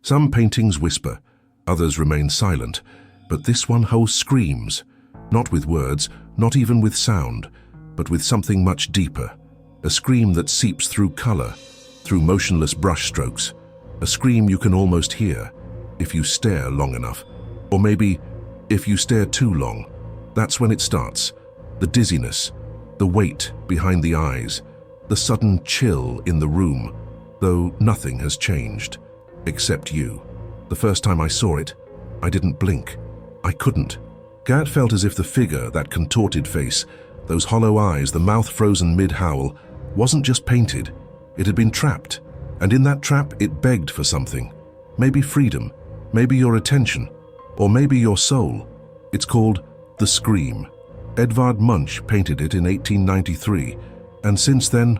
Some paintings whisper, others remain silent, but this one holds screams, not with words, not even with sound, but with something much deeper. A scream that seeps through color, through motionless brushstrokes. A scream you can almost hear if you stare long enough. Or maybe, if you stare too long. That's when it starts. The dizziness, the weight behind the eyes, the sudden chill in the room, though nothing has changed, except you. The first time I saw it, I didn't blink. I couldn't. Gert felt as if the figure, that contorted face, those hollow eyes, the mouth frozen mid-howl, wasn't just painted. It had been trapped, and in that trap it begged for something. Maybe freedom, maybe your attention, or maybe your soul. It's called The Scream. Edvard Munch painted it in 1893, and since then,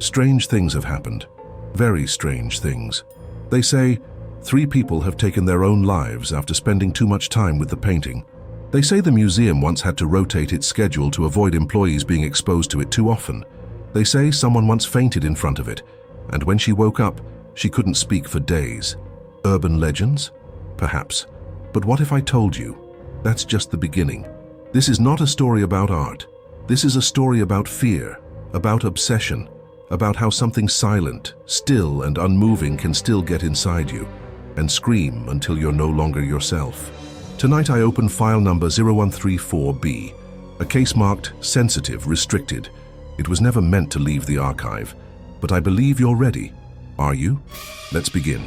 strange things have happened. Very strange things. They say 3 people have taken their own lives after spending too much time with the painting. They say the museum once had to rotate its schedule to avoid employees being exposed to it too often. They say someone once fainted in front of it, and when she woke up, she couldn't speak for days. Urban legends? Perhaps. But what if I told you? That's just the beginning. This is not a story about art. This is a story about fear, about obsession, about how something silent, still and unmoving can still get inside you and scream until you're no longer yourself. Tonight I open file number 0134B, a case marked sensitive, restricted. It was never meant to leave the archive, but I believe you're ready. Are you? Let's begin.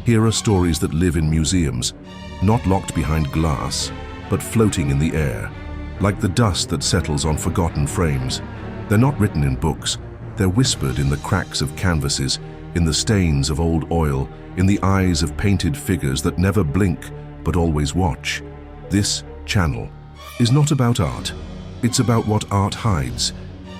Here are stories that live in museums, not locked behind glass, but floating in the air, like the dust that settles on forgotten frames. They're not written in books. They're whispered in the cracks of canvases, in the stains of old oil, in the eyes of painted figures that never blink but always watch. This channel is not about art. It's about what art hides,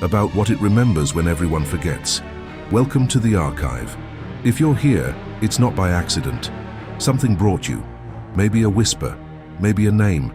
about what it remembers when everyone forgets. Welcome to the archive. If you're here, it's not by accident. Something brought you. Maybe a whisper, maybe a name,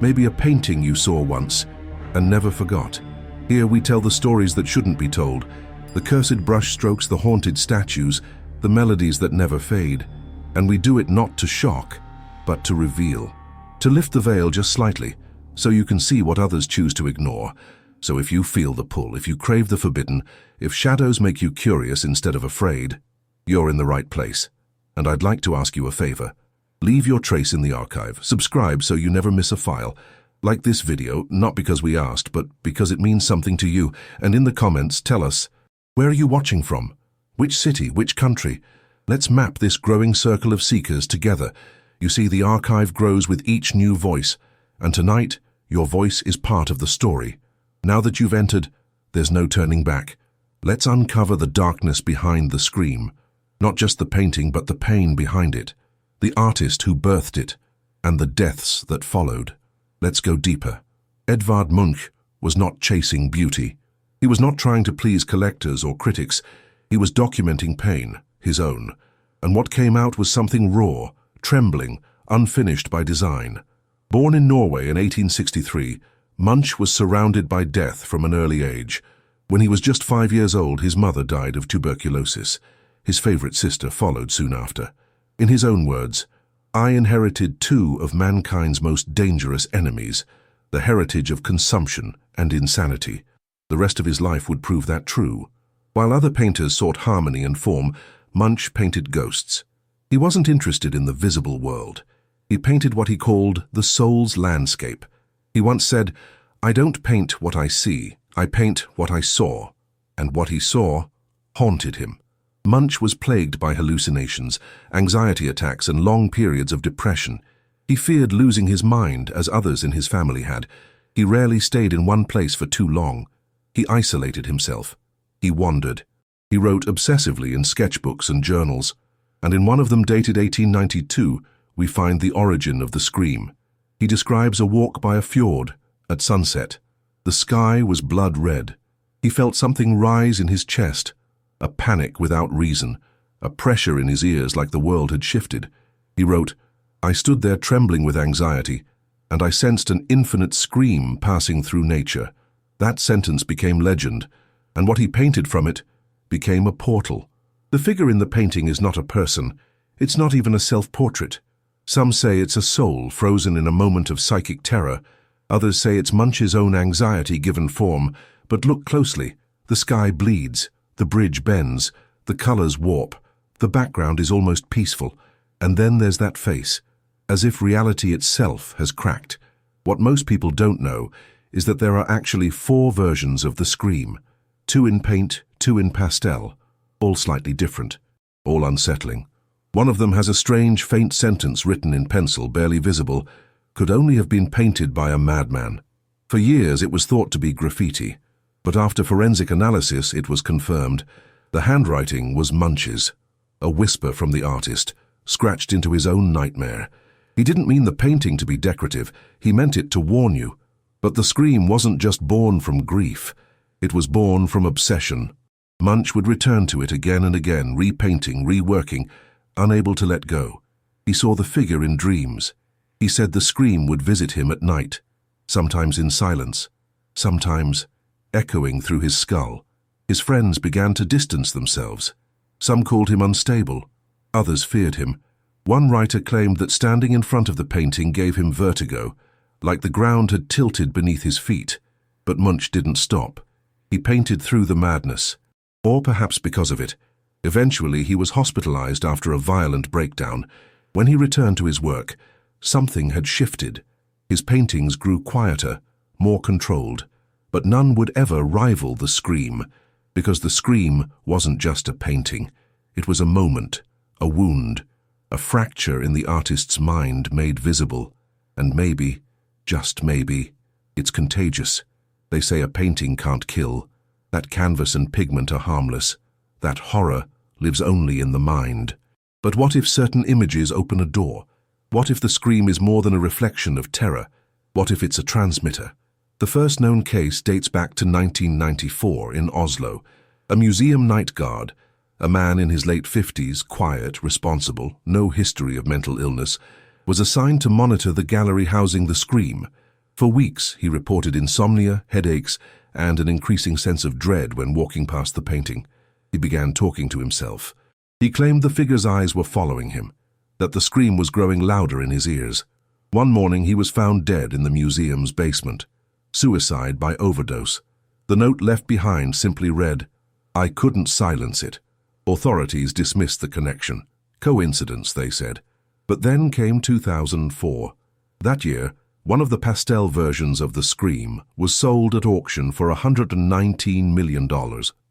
maybe a painting you saw once and never forgot. Here we tell the stories that shouldn't be told, the cursed brushstrokes, the haunted statues, the melodies that never fade. And we do it not to shock, but to reveal, to lift the veil just slightly, so you can see what others choose to ignore. So if you feel the pull, if you crave the forbidden, if shadows make you curious instead of afraid, you're in the right place. And I'd like to ask you a favor. Leave your trace in the archive. Subscribe so you never miss a file. Like this video, not because we asked, but because it means something to you. And in the comments, tell us, where are you watching from? Which city, which country? Let's map this growing circle of seekers together. You see, the archive grows with each new voice, and tonight, your voice is part of the story. Now that you've entered, there's no turning back. Let's uncover the darkness behind the scream. Not just the painting, but the pain behind it. The artist who birthed it, and the deaths that followed. Let's go deeper. Edvard Munch was not chasing beauty. He was not trying to please collectors or critics. He was documenting pain, his own. And what came out was something raw, trembling, unfinished by design. Born in Norway in 1863, Munch was surrounded by death from an early age. When he was just 5 years old, his mother died of tuberculosis. His favorite sister followed soon after. In his own words, "I inherited 2 of mankind's most dangerous enemies, the heritage of consumption and insanity." The rest of his life would prove that true. While other painters sought harmony and form, Munch painted ghosts. He wasn't interested in the visible world. He painted what he called the soul's landscape. He once said, "I don't paint what I see, I paint what I saw." And what he saw haunted him. Munch was plagued by hallucinations, anxiety attacks, and long periods of depression. He feared losing his mind, as others in his family had. He rarely stayed in one place for too long. He isolated himself. He wandered. He wrote obsessively in sketchbooks and journals, and in one of them dated 1892, we find the origin of the scream. He describes a walk by a fjord at sunset. The sky was blood red. He felt something rise in his chest, a panic without reason, a pressure in his ears like the world had shifted. He wrote, "I stood there trembling with anxiety, and I sensed an infinite scream passing through nature." That sentence became legend, and what he painted from it became a portal. The figure in the painting is not a person, It's not even a self-portrait. Some say it's a soul frozen in a moment of psychic terror. Others say it's Munch's own anxiety given form. But look closely. The sky bleeds, the bridge bends, the colors warp, the background is almost peaceful, and then there's that face, as if reality itself has cracked. What most people don't know is that there are actually 4 versions of the scream, 2 in paint, 2 in pastel, all slightly different, all unsettling. One of them has a strange, faint sentence written in pencil, barely visible, could only have been painted by a madman. For years it was thought to be graffiti, but after forensic analysis it was confirmed. The handwriting was Munch's, a whisper from the artist, scratched into his own nightmare. He didn't mean the painting to be decorative, he meant it to warn you. But the scream wasn't just born from grief, it was born from obsession. Munch would return to it again and again, repainting, reworking, unable to let go. He saw the figure in dreams. He said the scream would visit him at night, sometimes in silence, sometimes echoing through his skull. His friends began to distance themselves. Some called him unstable, others feared him. One writer claimed that standing in front of the painting gave him vertigo, like the ground had tilted beneath his feet. But Munch didn't stop. He painted through the madness, or perhaps because of it. Eventually he was hospitalized after a violent breakdown. When he returned to his work, something had shifted. His paintings grew quieter, more controlled, but none would ever rival the scream, because the scream wasn't just a painting. It was a moment, a wound, a fracture in the artist's mind made visible. And maybe, just maybe, it's contagious. They say a painting can't kill. That canvas and pigment are harmless. That horror lives only in the mind. But what if certain images open a door? What if the scream is more than a reflection of terror? What if it's a transmitter? The first known case dates back to 1994 in Oslo. A museum night guard, a man in his late 50s, quiet, responsible, no history of mental illness, was assigned to monitor the gallery housing the scream. For weeks, he reported insomnia, headaches, and an increasing sense of dread when walking past the painting. He began talking to himself. He claimed the figure's eyes were following him, that the scream was growing louder in his ears. One morning he was found dead in the museum's basement. Suicide by overdose. The note left behind simply read, "I couldn't silence it." Authorities dismissed the connection. Coincidence, they said. But then came 2004. That year, one of the pastel versions of the scream was sold at auction for $119 million,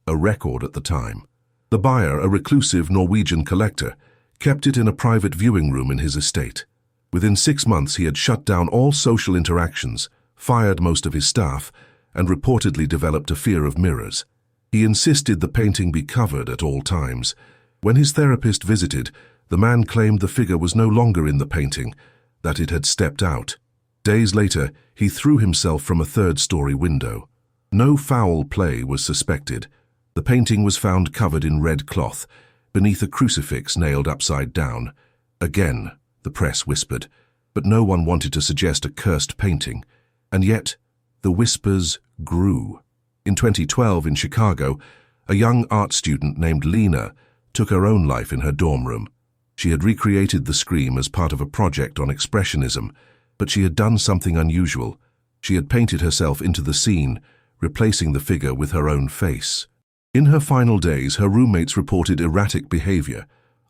a record at the time. The buyer, a reclusive Norwegian collector, kept it in a private viewing room in his estate. Within 6 months he had shut down all social interactions, fired most of his staff, and reportedly developed a fear of mirrors. He insisted the painting be covered at all times. When his therapist visited, the man claimed the figure was no longer in the painting, that it had stepped out. Days later, he threw himself from a 3rd-story window. No foul play was suspected. The painting was found covered in red cloth, beneath a crucifix nailed upside down. Again, the press whispered, but no one wanted to suggest a cursed painting. And yet, the whispers grew. In 2012 in Chicago, a young art student named Lena took her own life in her dorm room. She had recreated the scream as part of a project on expressionism, but she had done something unusual. She had painted herself into the scene, replacing the figure with her own face. In her final days, her roommates reported erratic behavior,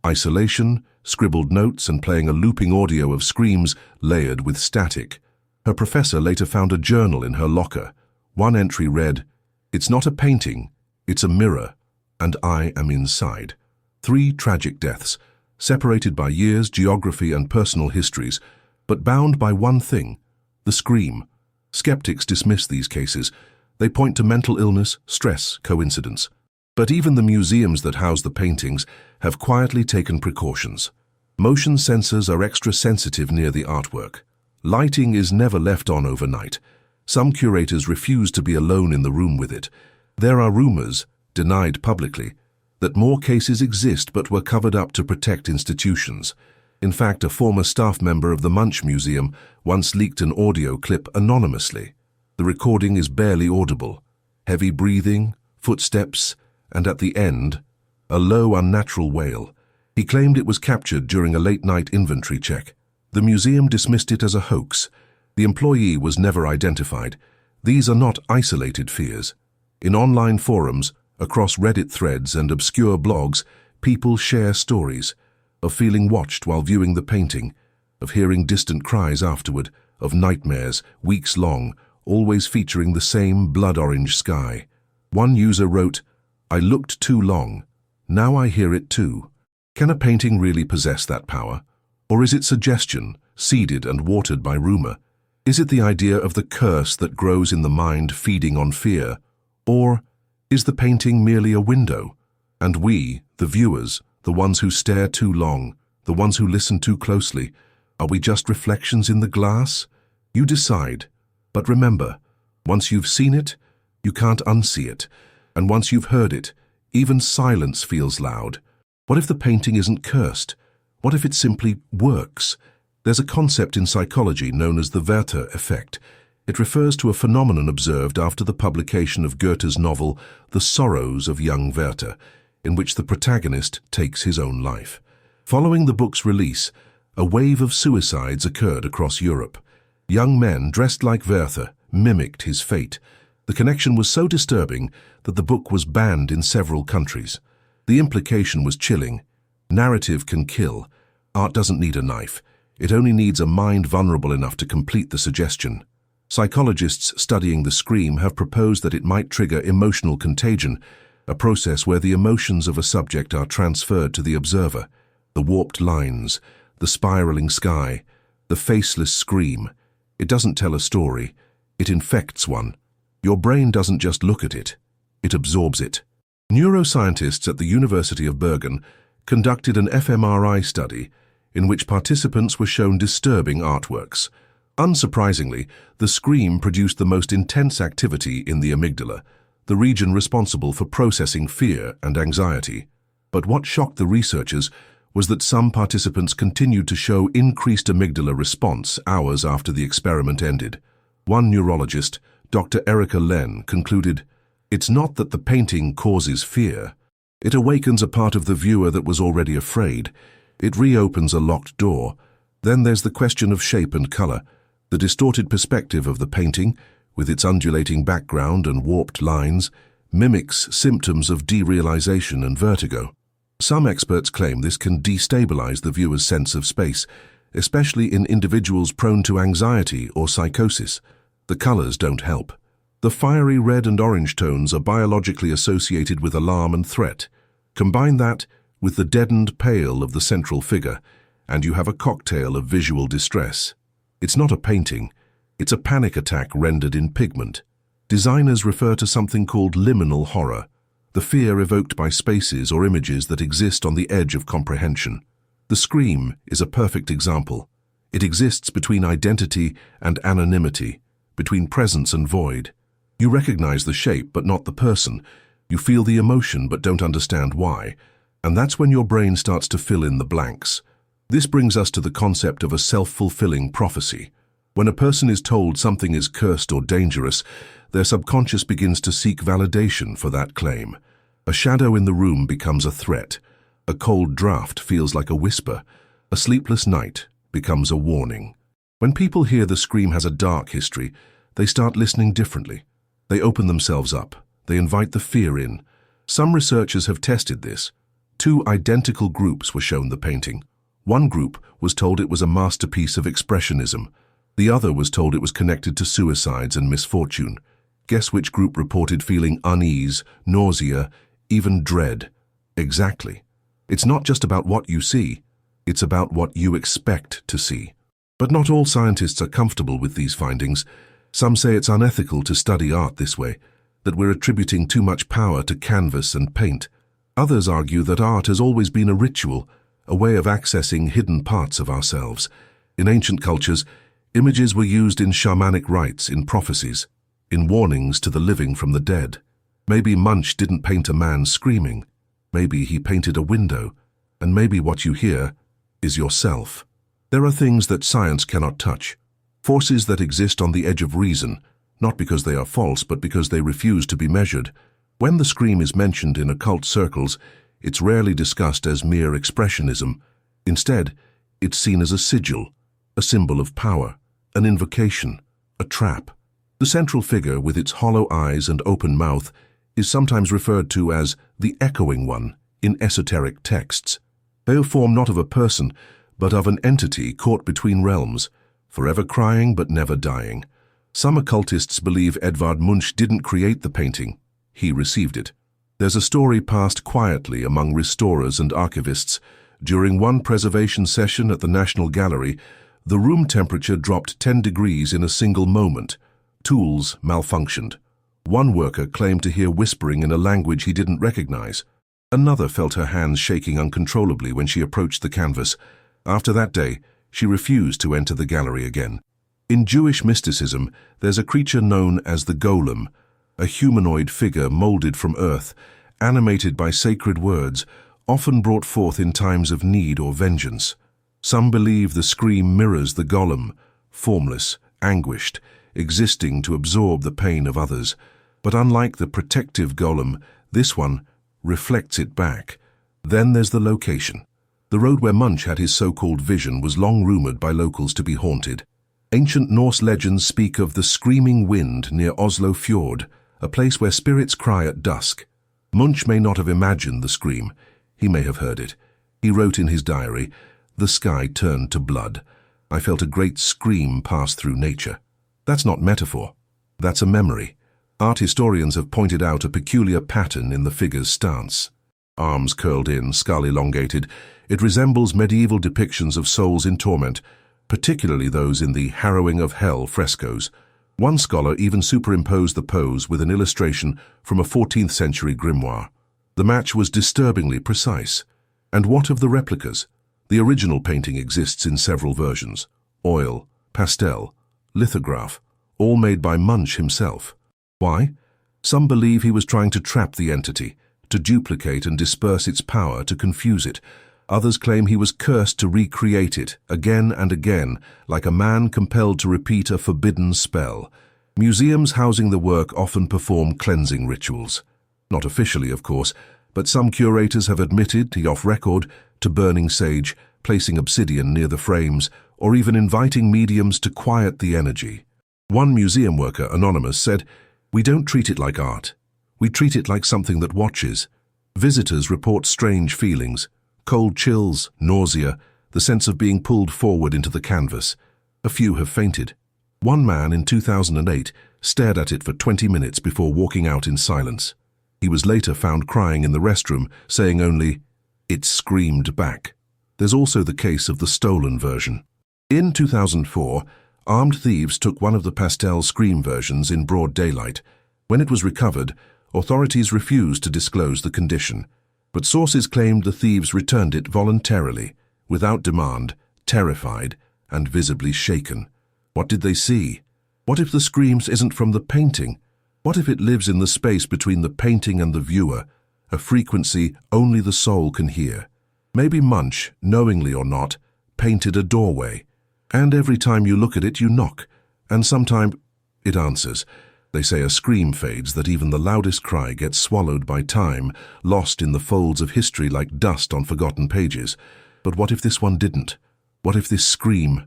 isolation, scribbled notes, and playing a looping audio of screams layered with static. Her professor later found a journal in her locker. One entry read, "It's not a painting, it's a mirror, and I am inside." 3 tragic deaths, separated by years, geography, and personal histories, but bound by one thing, the scream. Skeptics dismiss these cases. They point to mental illness, stress, coincidence. But even the museums that house the paintings have quietly taken precautions. Motion sensors are extra sensitive near the artwork. Lighting is never left on overnight. Some curators refuse to be alone in the room with it. There are rumors, denied publicly, that more cases exist but were covered up to protect institutions. In fact, a former staff member of the Munch Museum once leaked an audio clip anonymously. The recording is barely audible. Heavy breathing, footsteps, and at the end, a low, unnatural wail. He claimed it was captured during a late-night inventory check. The museum dismissed it as a hoax. The employee was never identified. These are not isolated fears. In online forums, across Reddit threads and obscure blogs, people share stories of feeling watched while viewing the painting, of hearing distant cries afterward, of nightmares, weeks long, always featuring the same blood-orange sky. One user wrote, "I looked too long. Now I hear it too." Can a painting really possess that power? Or is it suggestion, seeded and watered by rumor? Is it the idea of the curse that grows in the mind feeding on fear? Or is the painting merely a window? And we, the viewers, the ones who stare too long, the ones who listen too closely, are we just reflections in the glass? You decide. But remember, once you've seen it, you can't unsee it. And once you've heard it, even silence feels loud. What if the painting isn't cursed? What if it simply works? There's a concept in psychology known as the Werther effect. It refers to a phenomenon observed after the publication of Goethe's novel The Sorrows of Young Werther, in which the protagonist takes his own life. Following the book's release, a wave of suicides occurred across Europe. Young men dressed like Werther mimicked his fate. The connection was so disturbing that the book was banned in several countries. The implication was chilling. Narrative can kill. Art doesn't need a knife. It only needs a mind vulnerable enough to complete the suggestion. Psychologists studying the scream have proposed that it might trigger emotional contagion, a process where the emotions of a subject are transferred to the observer. The warped lines, the spiraling sky, the faceless scream. It doesn't tell a story. It infects one. Your brain doesn't just look at it. It absorbs it. Neuroscientists at the University of Bergen conducted an fMRI study in which participants were shown disturbing artworks. Unsurprisingly, the scream produced the most intense activity in the amygdala, the region responsible for processing fear and anxiety. But what shocked the researchers was that some participants continued to show increased amygdala response hours after the experiment ended. One neurologist, Dr. Erika Len, concluded, "It's not that the painting causes fear. It awakens a part of the viewer that was already afraid. It reopens a locked door. Then there's the question of shape and color. The distorted perspective of the painting, with its undulating background and warped lines, mimics symptoms of derealization and vertigo. Some experts claim this can destabilize the viewer's sense of space, especially in individuals prone to anxiety or psychosis. The colors don't help. The fiery red and orange tones are biologically associated with alarm and threat. Combine that with the deadened pale of the central figure, and you have a cocktail of visual distress. It's not a painting, it's a panic attack rendered in pigment. Designers refer to something called liminal horror, the fear evoked by spaces or images that exist on the edge of comprehension. The scream is a perfect example. It exists between identity and anonymity, between presence and void. You recognize the shape but not the person. You feel the emotion but don't understand why. And that's when your brain starts to fill in the blanks. This brings us to the concept of a self-fulfilling prophecy. When a person is told something is cursed or dangerous, their subconscious begins to seek validation for that claim. A shadow in the room becomes a threat. A cold draft feels like a whisper. A sleepless night becomes a warning. When people hear the scream has a dark history, they start listening differently. They open themselves up. They invite the fear in. Some researchers have tested this. 2 identical groups were shown the painting. One group was told it was a masterpiece of expressionism. The other was told it was connected to suicides and misfortune. Guess which group reported feeling unease, nausea, even dread? Exactly. It's not just about what you see. It's about what you expect to see. But not all scientists are comfortable with these findings. Some say it's unethical to study art this way, that we're attributing too much power to canvas and paint. Others argue that art has always been a ritual, a way of accessing hidden parts of ourselves. In ancient cultures, images were used in shamanic rites, in prophecies, in warnings to the living from the dead. Maybe Munch didn't paint a man screaming. Maybe he painted a window. And maybe what you hear is yourself. There are things that science cannot touch. Forces that exist on the edge of reason, not because they are false, but because they refuse to be measured. When the scream is mentioned in occult circles, It's rarely discussed as mere expressionism. Instead, it's seen as a sigil, a symbol of power, an invocation, a trap. The central figure, with its hollow eyes and open mouth, is sometimes referred to as the echoing one in esoteric texts. They form not of a person, but of an entity caught between realms, forever crying but never dying. Some occultists believe Edvard Munch didn't create the painting, he received it. There's a story passed quietly among restorers and archivists. During one preservation session at the National Gallery, the room temperature dropped 10 degrees in a single moment. Tools malfunctioned. One worker claimed to hear whispering in a language he didn't recognize. Another felt her hands shaking uncontrollably when she approached the canvas. After that day, she refused to enter the gallery again. In Jewish mysticism, there's a creature known as the golem, a humanoid figure molded from earth, animated by sacred words, often brought forth in times of need or vengeance. Some believe the scream mirrors the golem, formless, anguished, existing to absorb the pain of others. But unlike the protective golem, this one reflects it back. Then there's the location. The road where Munch had his so-called vision was long rumored by locals to be haunted. Ancient Norse legends speak of the screaming wind near Oslo Fjord, a place where spirits cry at dusk. Munch may not have imagined the scream. He may have heard it. He wrote in his diary, "The sky turned to blood. I felt a great scream pass through nature." That's not metaphor. That's a memory. Art historians have pointed out a peculiar pattern in the figure's stance. Arms curled in, skull elongated, it resembles medieval depictions of souls in torment, particularly those in the Harrowing of Hell frescoes. One scholar even superimposed the pose with an illustration from a 14th century grimoire. The match was disturbingly precise. And what of the replicas? The original painting exists in several versions: oil, pastel, lithograph, all made by Munch himself. Why? Some believe he was trying to trap the entity, to duplicate and disperse its power, to confuse it. Others claim he was cursed to recreate it, again and again, like a man compelled to repeat a forbidden spell. Museums housing the work often perform cleansing rituals. Not officially, of course, but some curators have admitted, off record, to burning sage, placing obsidian near the frames, or even inviting mediums to quiet the energy. One museum worker, anonymous, said, "We don't treat it like art. We treat it like something that watches." Visitors report strange feelings: cold chills, nausea, the sense of being pulled forward into the canvas. A few have fainted. One man in 2008 stared at it for 20 minutes before walking out in silence. He was later found crying in the restroom, saying only, "It screamed back." There's also the case of the stolen version. In 2004, armed thieves took one of the pastel scream versions in broad daylight. When it was recovered, authorities refused to disclose the condition. But sources claimed the thieves returned it voluntarily, without demand, terrified, and visibly shaken. What did they see? What if the screams isn't from the painting? What if it lives in the space between the painting and the viewer, a frequency only the soul can hear? Maybe Munch, knowingly or not, painted a doorway. And every time you look at it, you knock, and sometime it answers. They say a scream fades, that even the loudest cry gets swallowed by time, lost in the folds of history like dust on forgotten pages. But what if this one didn't? What if this scream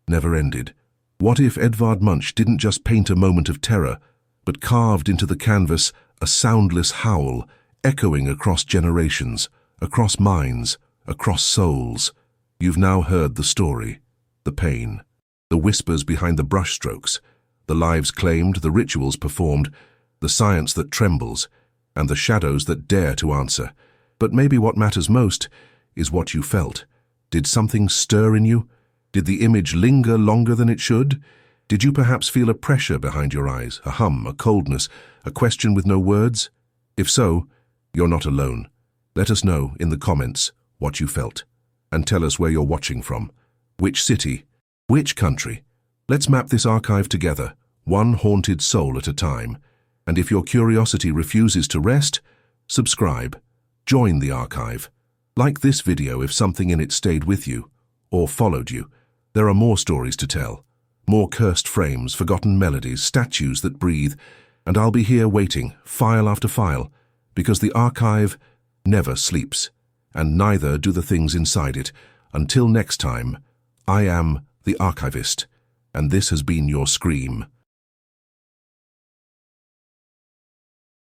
never ended? What if Edvard Munch didn't just paint a moment of terror, but carved into the canvas a soundless howl, echoing across generations, across minds, across souls? You've now heard the story, the pain, the whispers behind the brushstrokes, the lives claimed, the rituals performed, the science that trembles, and the shadows that dare to answer. But maybe what matters most is what you felt. Did something stir in you? Did the image linger longer than it should? Did you perhaps feel a pressure behind your eyes, a hum, a coldness, a question with no words? If so, you're not alone. Let us know in the comments what you felt, and tell us where you're watching from. Which city? Which country? Let's map this archive together, one haunted soul at a time. And if your curiosity refuses to rest, subscribe. Join the archive. Like this video if something in it stayed with you, or followed you. There are more stories to tell. More cursed frames, forgotten melodies, statues that breathe. And I'll be here waiting, file after file, because the archive never sleeps, and neither do the things inside it. Until next time, I am the Archivist, and this has been your Scream.